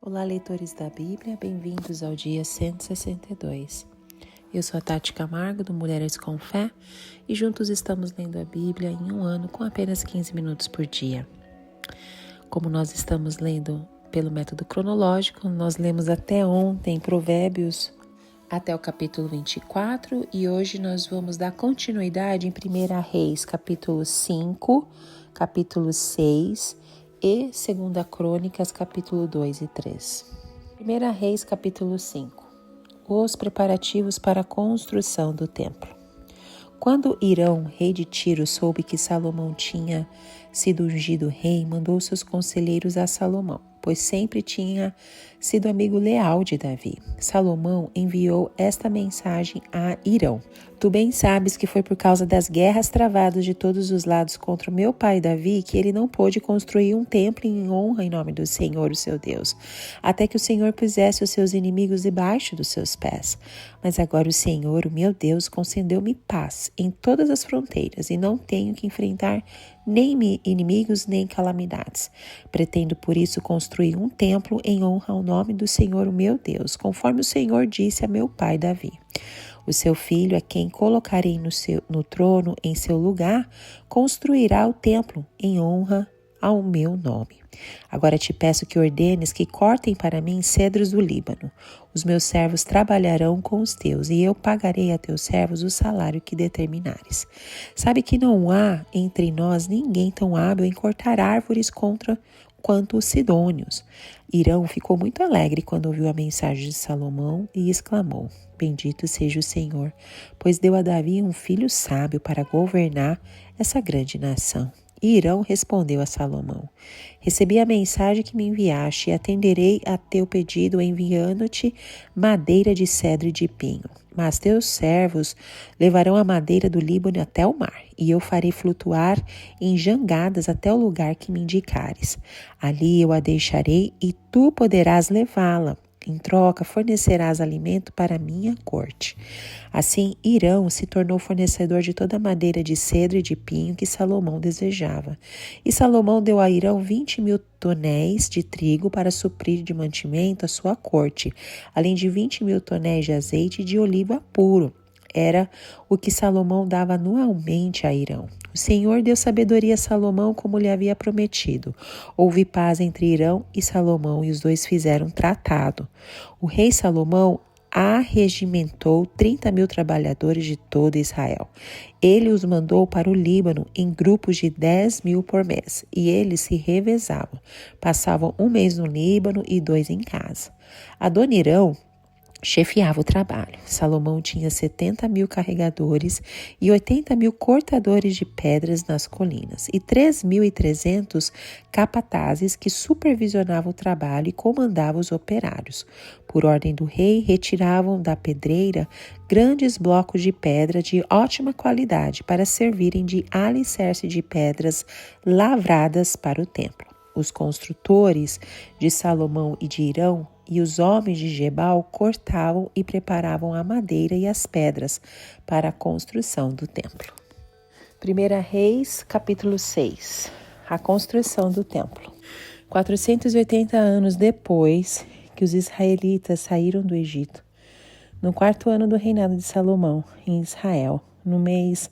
Olá, leitores da Bíblia, bem-vindos ao dia 162. Eu sou a Tati Camargo, do Mulheres com Fé, e juntos estamos lendo a Bíblia em um ano com apenas 15 minutos por dia. Como nós estamos lendo pelo método cronológico, nós lemos até ontem Provérbios até o capítulo 24 e hoje nós vamos dar continuidade em 1 Reis, capítulo 5, capítulo 6 e 2 Crônicas, capítulo 2 e 3. 1 Reis, capítulo 5. Os preparativos para a construção do templo. Quando Hirão, rei de Tiro, soube que Salomão tinha sido ungido rei, mandou seus conselheiros a Salomão, pois sempre tinha sido amigo leal de Davi. Salomão enviou esta mensagem a Hirão: Tu bem sabes que foi por causa das guerras travadas de todos os lados contra o meu pai Davi que ele não pôde construir um templo em honra em nome do Senhor, o seu Deus, até que o Senhor pusesse os seus inimigos debaixo dos seus pés. Mas agora o Senhor, o meu Deus, concedeu-me paz em todas as fronteiras e não tenho que enfrentar nem inimigos nem calamidades. Pretendo por isso construir um templo em honra ao nome do Senhor, o meu Deus, conforme o Senhor disse a meu pai Davi. O seu filho, a quem colocarei no trono em seu lugar, construirá o templo em honra ao meu nome. Agora te peço que ordenes que cortem para mim cedros do Líbano. Os meus servos trabalharão com os teus, e eu pagarei a teus servos o salário que determinares. Sabe que não há entre nós ninguém tão hábil em cortar árvores quanto os sidônios. Hirão ficou muito alegre quando ouviu a mensagem de Salomão e exclamou: Bendito seja o Senhor, pois deu a Davi um filho sábio para governar essa grande nação. E Hirão respondeu a Salomão: Recebi a mensagem que me enviaste e atenderei a teu pedido enviando-te madeira de cedro e de pinho. Mas teus servos levarão a madeira do Líbano até o mar, e eu farei flutuar em jangadas até o lugar que me indicares. Ali eu a deixarei e tu poderás levá-la. Em troca, fornecerás alimento para a minha corte. Assim, Hirão se tornou fornecedor de toda a madeira de cedro e de pinho que Salomão desejava. E Salomão deu a Hirão 20.000 tonéis de trigo para suprir de mantimento a sua corte, além de 20.000 tonéis de azeite de oliva puro. Era o que Salomão dava anualmente a Hirão. O Senhor deu sabedoria a Salomão como lhe havia prometido. Houve paz entre Hirão e Salomão e os dois fizeram um tratado. O rei Salomão arregimentou 30.000 trabalhadores de todo Israel. Ele os mandou para o Líbano em grupos de 10.000 por mês, e eles se revezavam. Passavam um mês no Líbano e 2 em casa. Adonirão chefiava o trabalho. Salomão tinha 70.000 carregadores e 80.000 cortadores de pedras nas colinas e 3.300 capatazes que supervisionavam o trabalho e comandavam os operários. Por ordem do rei, retiravam da pedreira grandes blocos de pedra de ótima qualidade para servirem de alicerce de pedras lavradas para o templo. Os construtores de Salomão e de Hirão e os homens de Gebal cortavam e preparavam a madeira e as pedras para a construção do templo. 1 Reis, capítulo 6. A construção do templo. 480 anos depois que os israelitas saíram do Egito, no 4º ano do reinado de Salomão em Israel, no mês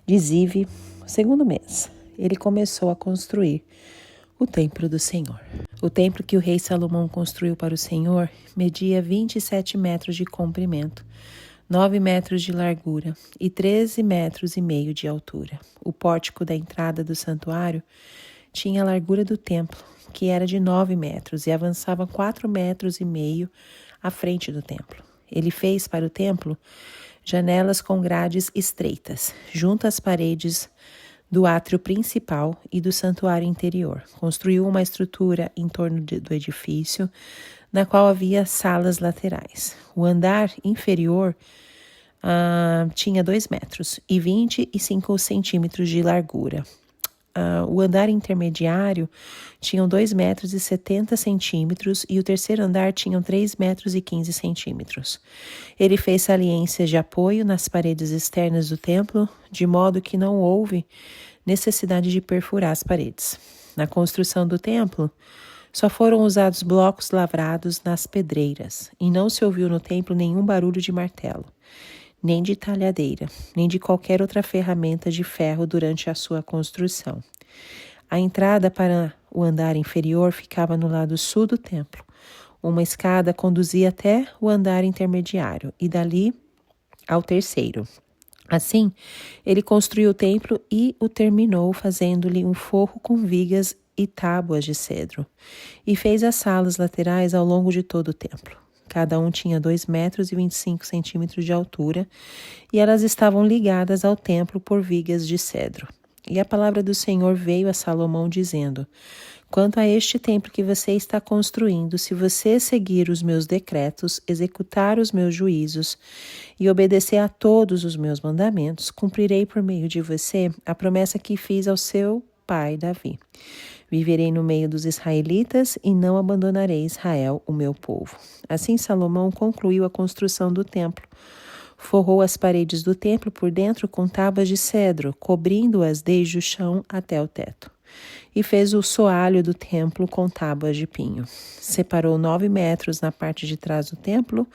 de Ziv, o 2º mês, ele começou a construir o templo do Senhor. O templo que o rei Salomão construiu para o Senhor media 27 metros de comprimento, 9 metros de largura e 13,5 metros de altura. O pórtico da entrada do santuário tinha a largura do templo, que era de 9 metros, e avançava 4,5 metros à frente do templo. Ele fez para o templo janelas com grades estreitas, junto às paredes do átrio principal e do santuário interior. Construiu uma estrutura em torno do edifício, na qual havia salas laterais. O andar inferior tinha 2 metros e 25 centímetros de largura. O andar intermediário tinha 2 metros e 70 centímetros e o terceiro andar tinha 3 metros e 15 centímetros. Ele fez saliências de apoio nas paredes externas do templo, de modo que não houve necessidade de perfurar as paredes. Na construção do templo, Só foram usados blocos lavrados nas pedreiras, e não se ouviu no templo nenhum barulho de martelo, nem de talhadeira, nem de qualquer outra ferramenta de ferro durante a sua construção. A entrada para o andar inferior ficava no lado sul do templo. Uma escada conduzia até o andar intermediário e dali ao terceiro. Assim, ele construiu o templo e o terminou, fazendo-lhe um forro com vigas e tábuas de cedro, e fez as salas laterais ao longo de todo o templo. Cada um tinha 2,25 metros de altura, e elas estavam ligadas ao templo por vigas de cedro. E a palavra do Senhor veio a Salomão dizendo: quanto a este templo que você está construindo, se você seguir os meus decretos, executar os meus juízos e obedecer a todos os meus mandamentos, cumprirei por meio de você a promessa que fiz ao seu pai Davi. Viverei no meio dos israelitas e não abandonarei Israel, o meu povo. Assim Salomão concluiu a construção do templo. Forrou as paredes do templo por dentro com tábuas de cedro, cobrindo-as desde o chão até o teto. E fez o soalho do templo com tábuas de pinho. Separou 9 metros na parte de trás do templo,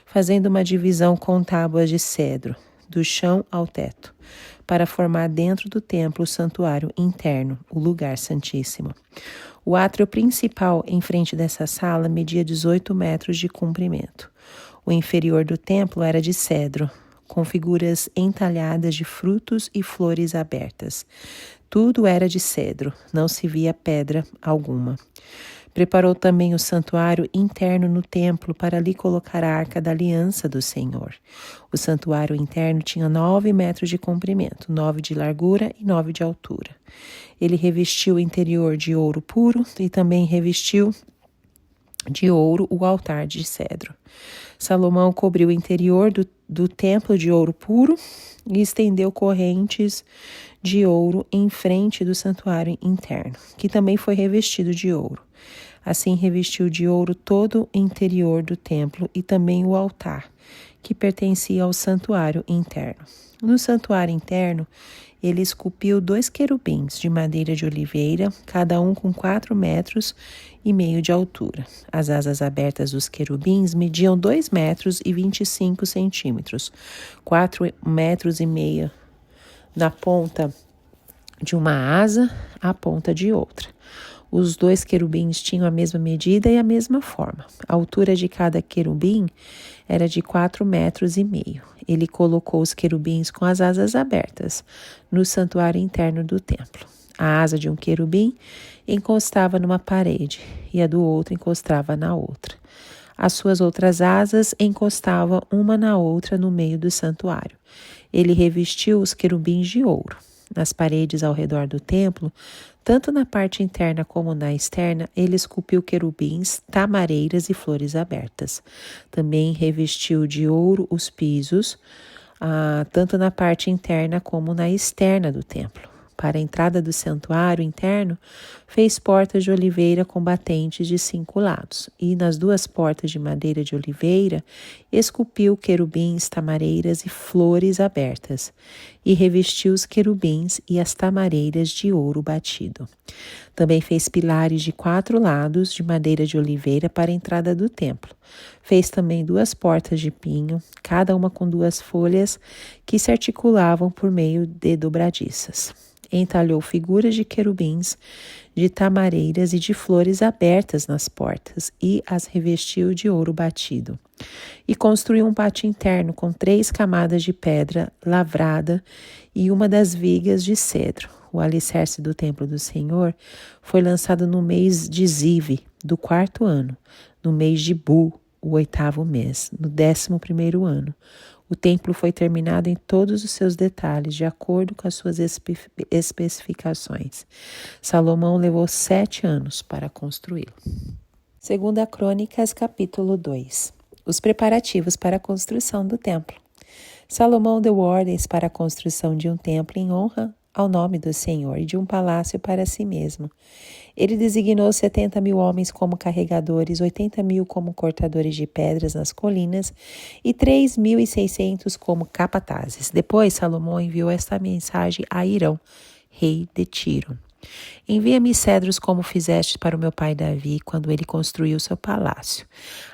fazendo uma divisão com tábuas de cedro, do chão ao teto, para formar dentro do templo o santuário interno, o lugar santíssimo. O átrio principal em frente dessa sala media 18 metros de comprimento. O inferior do templo era de cedro, com figuras entalhadas de frutos e flores abertas. Tudo era de cedro, não se via pedra alguma. Preparou também o santuário interno no templo para ali colocar a arca da aliança do Senhor. O santuário interno tinha 9 metros de comprimento, 9 de largura e 9 de altura. Ele revestiu o interior de ouro puro e também revestiu de ouro o altar de cedro. Salomão cobriu o interior do templo de ouro puro e estendeu correntes de ouro em frente do santuário interno, que também foi revestido de ouro. Assim revestiu de ouro todo o interior do templo e também o altar, que pertencia ao santuário interno. No santuário interno, ele esculpiu 2 querubins de madeira de oliveira, cada um com 4,5 metros de altura. As asas abertas dos querubins mediam 2,25 metros, 4,5 metros na ponta de uma asa à ponta de outra. Os 2 querubins tinham a mesma medida e a mesma forma. A altura de cada querubim era de 4,5 metros. Ele colocou os querubins com as asas abertas no santuário interno do templo. A asa de um querubim encostava numa parede e a do outro encostava na outra. As suas outras asas encostavam uma na outra no meio do santuário. Ele revestiu os querubins de ouro. Nas paredes ao redor do templo, tanto na parte interna como na externa, ele esculpiu querubins, tamareiras e flores abertas. Também revestiu de ouro os pisos, tanto na parte interna como na externa do templo. Para a entrada do santuário interno, fez portas de oliveira com batentes de 5 lados, e nas 2 portas de madeira de oliveira, esculpiu querubins, tamareiras e flores abertas, e revestiu os querubins e as tamareiras de ouro batido. Também fez pilares de 4 lados de madeira de oliveira para a entrada do templo. Fez também 2 portas de pinho, cada uma com 2 folhas que se articulavam por meio de dobradiças. Entalhou figuras de querubins, de tamareiras e de flores abertas nas portas e as revestiu de ouro batido. E construiu um pátio interno com 3 camadas de pedra lavrada e uma das vigas de cedro. O alicerce do templo do Senhor foi lançado no mês de Zive, do 4º ano, no mês de Bu, o 8º mês, no 11º ano. O templo foi terminado em todos os seus detalhes, de acordo com as suas especificações. Salomão levou 7 anos para construí-lo. 2 Crônicas, capítulo 2. Os preparativos para a construção do templo. Salomão deu ordens para a construção de um templo em honra ao nome do Senhor e de um palácio para si mesmo. Ele designou 70.000 homens como carregadores, 80.000 como cortadores de pedras nas colinas e 3.600 como capatazes. Depois, Salomão enviou esta mensagem a Hirão, rei de Tiro. Envia-me cedros como fizeste para o meu pai Davi, quando ele construiu seu palácio.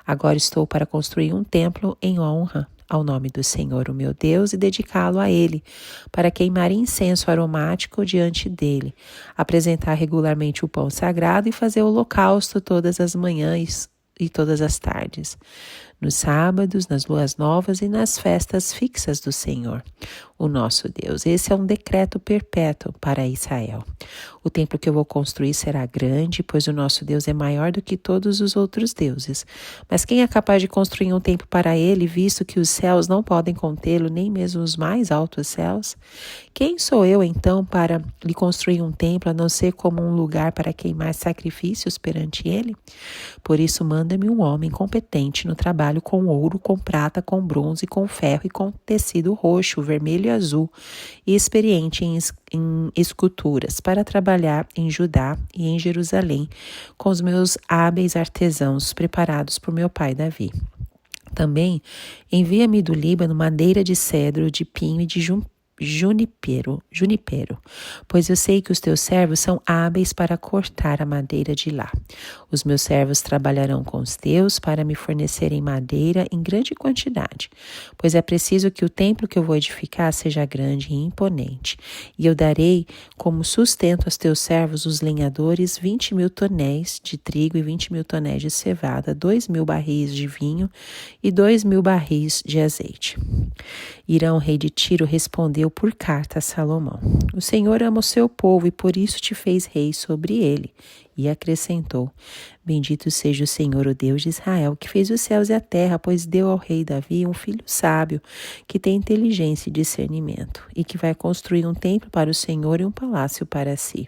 Agora estou para construir um templo em honra ao nome do Senhor, o meu Deus, e dedicá-lo a ele, para queimar incenso aromático diante dele, apresentar regularmente o pão sagrado e fazer o holocausto todas as manhãs e todas as tardes, nos sábados, nas luas novas e nas festas fixas do Senhor, o nosso Deus. Esse é um decreto perpétuo para Israel. O templo que eu vou construir será grande, pois o nosso Deus é maior do que todos os outros deuses. Mas quem é capaz de construir um templo para ele, visto que os céus não podem contê-lo, nem mesmo os mais altos céus? Quem sou eu, então, para lhe construir um templo, a não ser como um lugar para queimar sacrifícios perante ele? Por isso, manda-me um homem competente no trabalho com ouro, com prata, com bronze, com ferro e com tecido roxo, vermelho e azul, e experiente em esculturas, para trabalhar em Judá e em Jerusalém, com os meus hábeis artesãos preparados por meu pai Davi. Também envia-me do Líbano madeira de cedro, de pinho e de junipero, pois eu sei que os teus servos são hábeis para cortar a madeira de lá. Os meus servos trabalharão com os teus para me fornecerem madeira em grande quantidade, pois é preciso que o templo que eu vou edificar seja grande e imponente. E eu darei como sustento aos teus servos, os lenhadores, 20.000 tonéis de trigo e 20.000 tonéis de cevada, 2.000 barris de vinho e 2.000 barris de azeite. Irão, rei de Tiro, respondeu por carta a Salomão: O Senhor ama o seu povo e por isso te fez rei sobre ele. E acrescentou: Bendito seja o Senhor, o Deus de Israel, que fez os céus e a terra, pois deu ao rei Davi um filho sábio, que tem inteligência e discernimento, e que vai construir um templo para o Senhor e um palácio para si.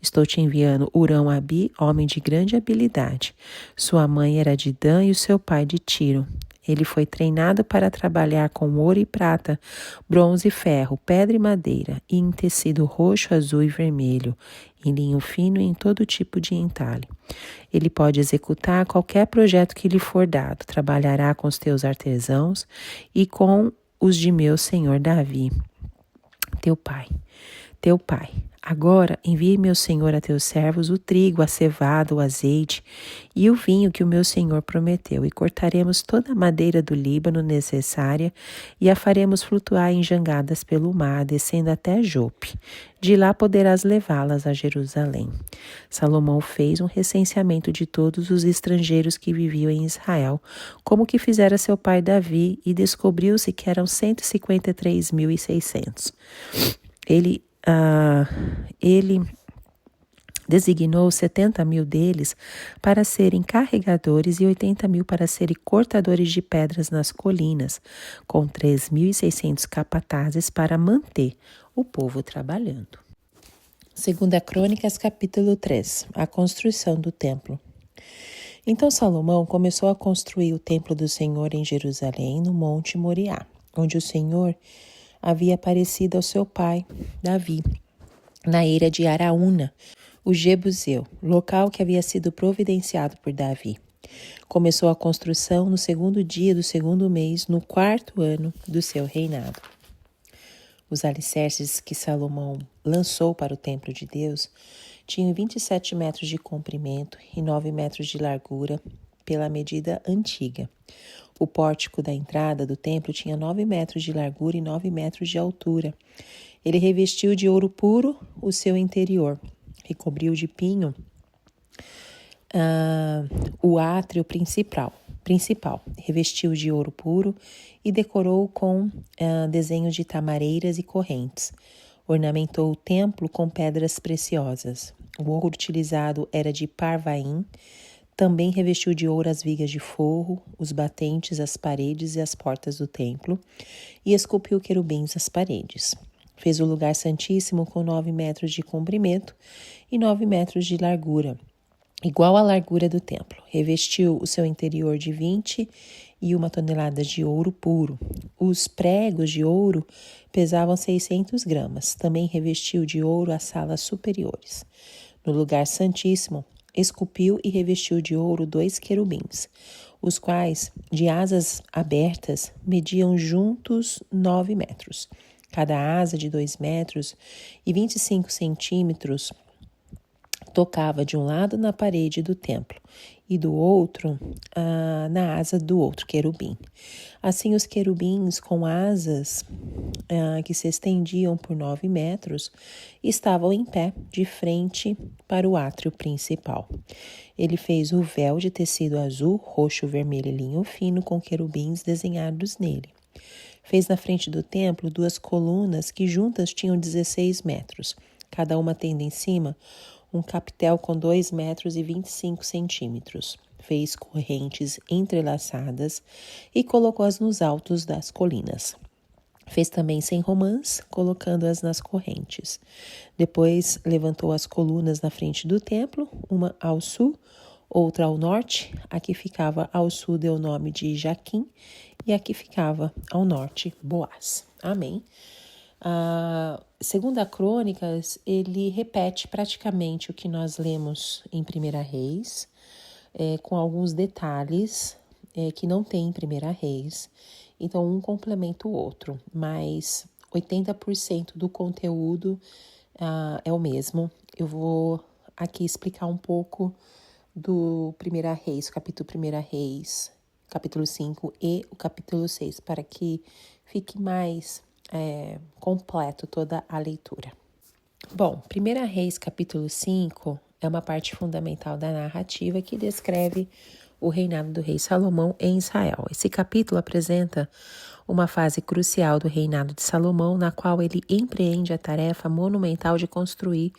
Estou te enviando Hurão-Abi, homem de grande habilidade. Sua mãe era de Dan e o seu pai de Tiro. Ele foi treinado para trabalhar com ouro e prata, bronze e ferro, pedra e madeira, e em tecido roxo, azul e vermelho, em linho fino e em todo tipo de entalhe. Ele pode executar qualquer projeto que lhe for dado, trabalhará com os teus artesãos e com os de meu senhor Davi, teu pai. Agora envie, meu senhor, a teus servos o trigo, a cevada, o azeite e o vinho que o meu senhor prometeu, e cortaremos toda a madeira do Líbano necessária e a faremos flutuar em jangadas pelo mar, descendo até Jope. De lá poderás levá-las a Jerusalém. Salomão fez um recenseamento de todos os estrangeiros que viviam em Israel, como que fizera seu pai Davi, e descobriu-se que eram 153.600. Ele designou 70.000 deles para serem carregadores e 80.000 para serem cortadores de pedras nas colinas, com 3.600 capatazes para manter o povo trabalhando. 2 Crônicas, capítulo 3, a construção do templo. Então Salomão começou a construir o templo do Senhor em Jerusalém, no Monte Moriá, onde o Senhor havia aparecido ao seu pai, Davi, na eira de Araúna, o Jebuseu, local que havia sido providenciado por Davi. Começou a construção no 2º dia do 2º mês, no 4º ano do seu reinado. Os alicerces que Salomão lançou para o templo de Deus tinham 27 metros de comprimento e 9 metros de largura pela medida antiga. O pórtico da entrada do templo tinha 9 metros de largura e 9 metros de altura. Ele revestiu de ouro puro o seu interior, recobriu de pinho o átrio principal, revestiu de ouro puro e decorou com desenhos de tamareiras e correntes. Ornamentou o templo com pedras preciosas. O ouro utilizado era de Parvaim. Também revestiu de ouro as vigas de forro, os batentes, as paredes e as portas do templo, e esculpiu querubins às paredes. Fez o lugar santíssimo com 9 metros de comprimento e 9 metros de largura, igual à largura do templo. Revestiu o seu interior de 21 toneladas de ouro puro. Os pregos de ouro pesavam 600 gramas. Também revestiu de ouro as salas superiores. No lugar santíssimo, esculpiu e revestiu de ouro 2 querubins, os quais, de asas abertas, mediam juntos 9 metros. Cada asa de 2 metros e 25 centímetros tocava de um lado na parede do templo e do outro na asa do outro querubim. Assim, os querubins com asas que se estendiam por 9 metros estavam em pé de frente para o átrio principal. Ele fez o véu de tecido azul, roxo, vermelho e linho fino com querubins desenhados nele. Fez na frente do templo 2 colunas que juntas tinham 16 metros, cada uma tendo em cima um capitel com 2 metros e 25 centímetros. Fez correntes entrelaçadas e colocou-as nos altos das colinas. Fez também 100 romãs, colocando-as nas correntes. Depois levantou as colunas na frente do templo, uma ao sul, outra ao norte. A que ficava ao sul deu o nome de Jaquim e a que ficava ao norte, Boaz. Amém. Segundo a Crônicas, ele repete praticamente o que nós lemos em 1 Reis, com alguns detalhes que não tem em 1 Reis. Então, um complementa o outro, mas 80% do conteúdo é o mesmo. Eu vou aqui explicar um pouco do 1 Reis, capítulo 1 Reis, capítulo 5 e o capítulo 6, para que fique mais completo toda a leitura. Bom, 1 Reis, capítulo 5, é uma parte fundamental da narrativa que descreve o reinado do rei Salomão em Israel. Esse capítulo apresenta uma fase crucial do reinado de Salomão, na qual ele empreende a tarefa monumental de construir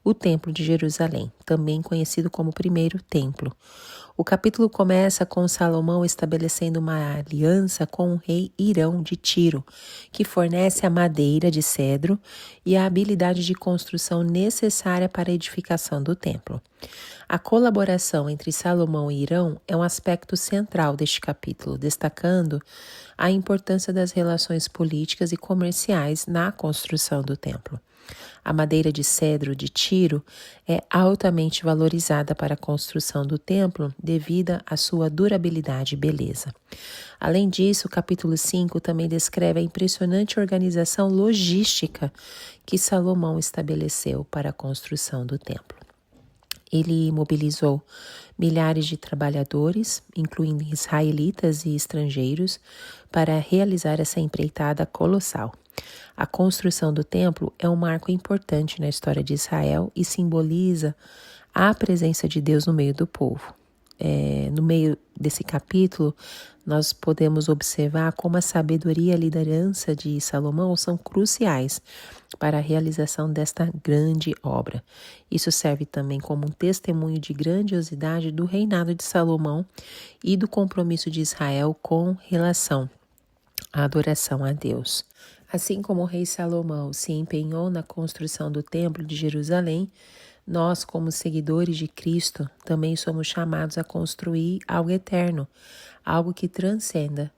o Templo de Jerusalém, também conhecido como Primeiro Templo. O capítulo começa com Salomão estabelecendo uma aliança com o rei Hirão de Tiro, que fornece a madeira de cedro e a habilidade de construção necessária para a edificação do templo. A colaboração entre Salomão e Hirão é um aspecto central deste capítulo, destacando a importância das relações políticas e comerciais na construção do templo. A madeira de cedro de Tiro é altamente valorizada para a construção do templo devido à sua durabilidade e beleza. Além disso, o capítulo 5 também descreve a impressionante organização logística que Salomão estabeleceu para a construção do templo. Ele mobilizou milhares de trabalhadores, incluindo israelitas e estrangeiros, para realizar essa empreitada colossal. A construção do templo é um marco importante na história de Israel e simboliza a presença de Deus no meio do povo. No meio desse capítulo, nós podemos observar como a sabedoria e a liderança de Salomão são cruciais para a realização desta grande obra. Isso serve também como um testemunho de grandiosidade do reinado de Salomão e do compromisso de Israel com relação à adoração a Deus. Assim como o rei Salomão se empenhou na construção do Templo de Jerusalém, nós, como seguidores de Cristo, também somos chamados a construir algo eterno, algo que transcenda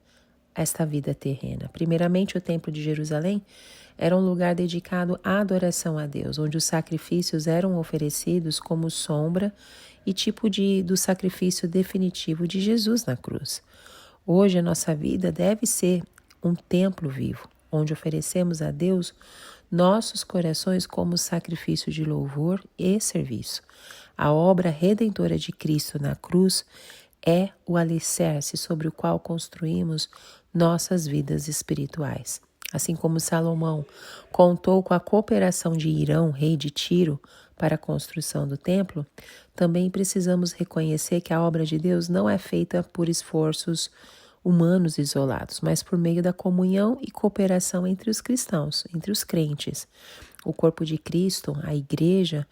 esta vida terrena. Primeiramente, o Templo de Jerusalém era um lugar dedicado à adoração a Deus, onde os sacrifícios eram oferecidos como sombra e tipo do sacrifício definitivo de Jesus na cruz. Hoje, a nossa vida deve ser um templo vivo, onde oferecemos a Deus nossos corações como sacrifício de louvor e serviço. A obra redentora de Cristo na cruz é o alicerce sobre o qual construímos nossas vidas espirituais. Assim como Salomão contou com a cooperação de Hirão, rei de Tiro, para a construção do templo, também precisamos reconhecer que a obra de Deus não é feita por esforços humanos isolados, mas por meio da comunhão e cooperação entre os cristãos, entre os crentes. O corpo de Cristo, a igreja,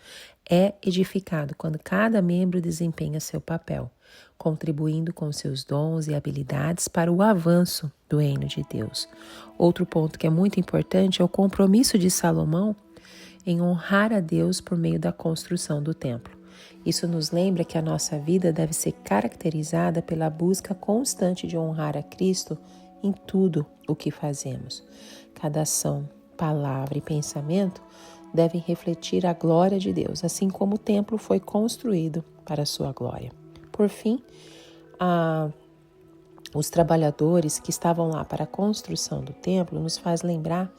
é edificado quando cada membro desempenha seu papel, contribuindo com seus dons e habilidades para o avanço do reino de Deus. Outro ponto que é muito importante é o compromisso de Salomão em honrar a Deus por meio da construção do templo. Isso nos lembra que a nossa vida deve ser caracterizada pela busca constante de honrar a Cristo em tudo o que fazemos. Cada ação, palavra e pensamento devem refletir a glória de Deus, assim como o templo foi construído para a sua glória. Por fim, os trabalhadores que estavam lá para a construção do templo nos faz lembrar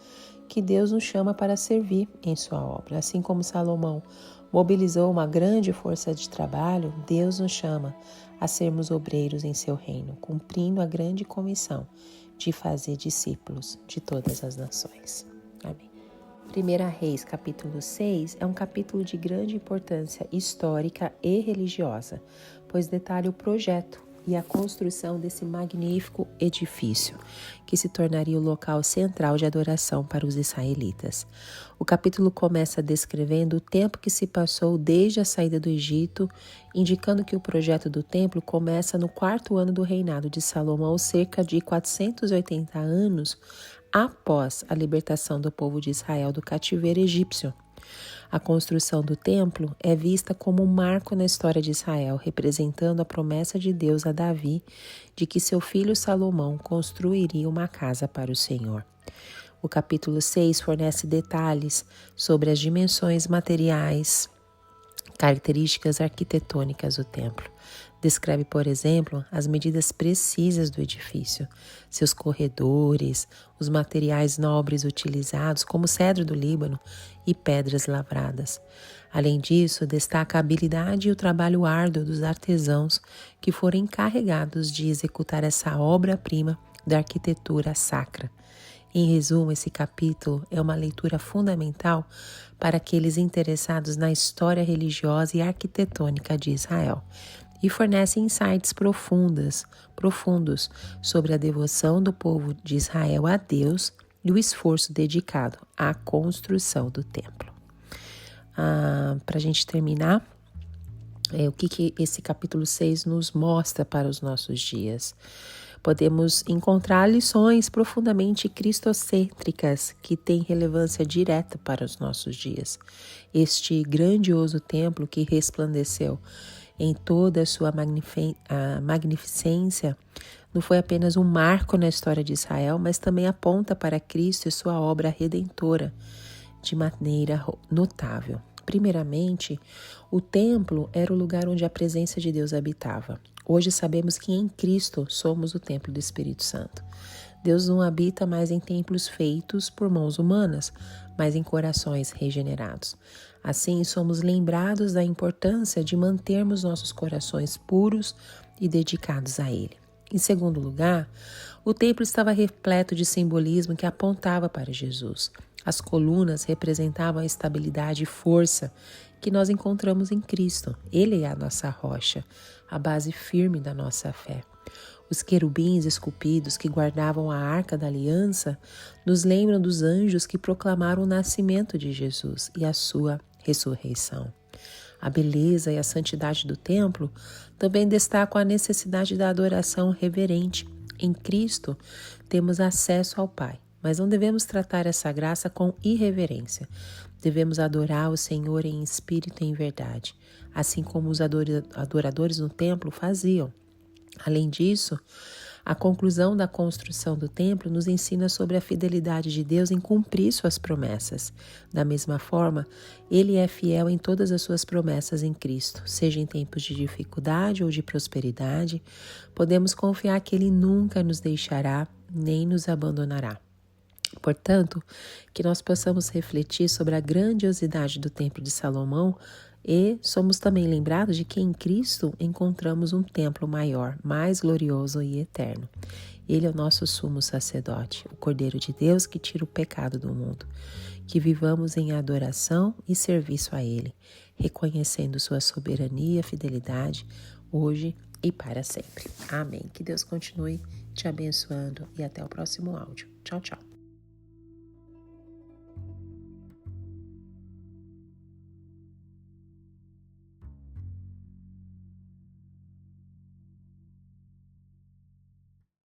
que Deus nos chama para servir em sua obra. Assim como Salomão mobilizou uma grande força de trabalho, Deus nos chama a sermos obreiros em seu reino, cumprindo a grande comissão de fazer discípulos de todas as nações. Amém. 1 Reis, capítulo 6, é um capítulo de grande importância histórica e religiosa, pois detalha o projeto e a construção desse magnífico edifício, que se tornaria o local central de adoração para os israelitas. O capítulo começa descrevendo o tempo que se passou desde a saída do Egito, indicando que o projeto do templo começa no 4º ano do reinado de Salomão, cerca de 480 anos após a libertação do povo de Israel do cativeiro egípcio. A construção do templo é vista como um marco na história de Israel, representando a promessa de Deus a Davi de que seu filho Salomão construiria uma casa para o Senhor. O capítulo 6 fornece detalhes sobre as dimensões materiais, características arquitetônicas do templo. Descreve, por exemplo, as medidas precisas do edifício, seus corredores, os materiais nobres utilizados, como cedro do Líbano e pedras lavradas. Além disso, destaca a habilidade e o trabalho árduo dos artesãos que foram encarregados de executar essa obra-prima da arquitetura sacra. Em resumo, esse capítulo é uma leitura fundamental para aqueles interessados na história religiosa e arquitetônica de Israel e fornece insights profundos sobre a devoção do povo de Israel a Deus e o esforço dedicado à construção do templo. Para a gente terminar, o que esse capítulo 6 nos mostra para os nossos dias? Podemos encontrar lições profundamente cristocêntricas que têm relevância direta para os nossos dias. Este grandioso templo que resplandeceu em toda a sua magnificência não foi apenas um marco na história de Israel, mas também aponta para Cristo e sua obra redentora de maneira notável. Primeiramente, o templo era o lugar onde a presença de Deus habitava. Hoje sabemos que em Cristo somos o templo do Espírito Santo. Deus não habita mais em templos feitos por mãos humanas, mas em corações regenerados. Assim, somos lembrados da importância de mantermos nossos corações puros e dedicados a Ele. Em segundo lugar, o templo estava repleto de simbolismo que apontava para Jesus. As colunas representavam a estabilidade e força que nós encontramos em Cristo. Ele é a nossa rocha, a base firme da nossa fé. Os querubins esculpidos que guardavam a arca da aliança nos lembram dos anjos que proclamaram o nascimento de Jesus e a sua ressurreição. A beleza e a santidade do templo também destacam a necessidade da adoração reverente. Em Cristo temos acesso ao Pai, mas não devemos tratar essa graça com irreverência. Devemos adorar o Senhor em espírito e em verdade, assim como os adoradores no templo faziam. Além disso, a conclusão da construção do templo nos ensina sobre a fidelidade de Deus em cumprir suas promessas. Da mesma forma, Ele é fiel em todas as suas promessas em Cristo, seja em tempos de dificuldade ou de prosperidade. Podemos confiar que Ele nunca nos deixará nem nos abandonará. Portanto, que nós possamos refletir sobre a grandiosidade do Templo de Salomão e somos também lembrados de que em Cristo encontramos um templo maior, mais glorioso e eterno. Ele é o nosso sumo sacerdote, o Cordeiro de Deus que tira o pecado do mundo. Que vivamos em adoração e serviço a Ele, reconhecendo sua soberania e fidelidade hoje e para sempre. Amém. Que Deus continue te abençoando e até o próximo áudio. Tchau, tchau.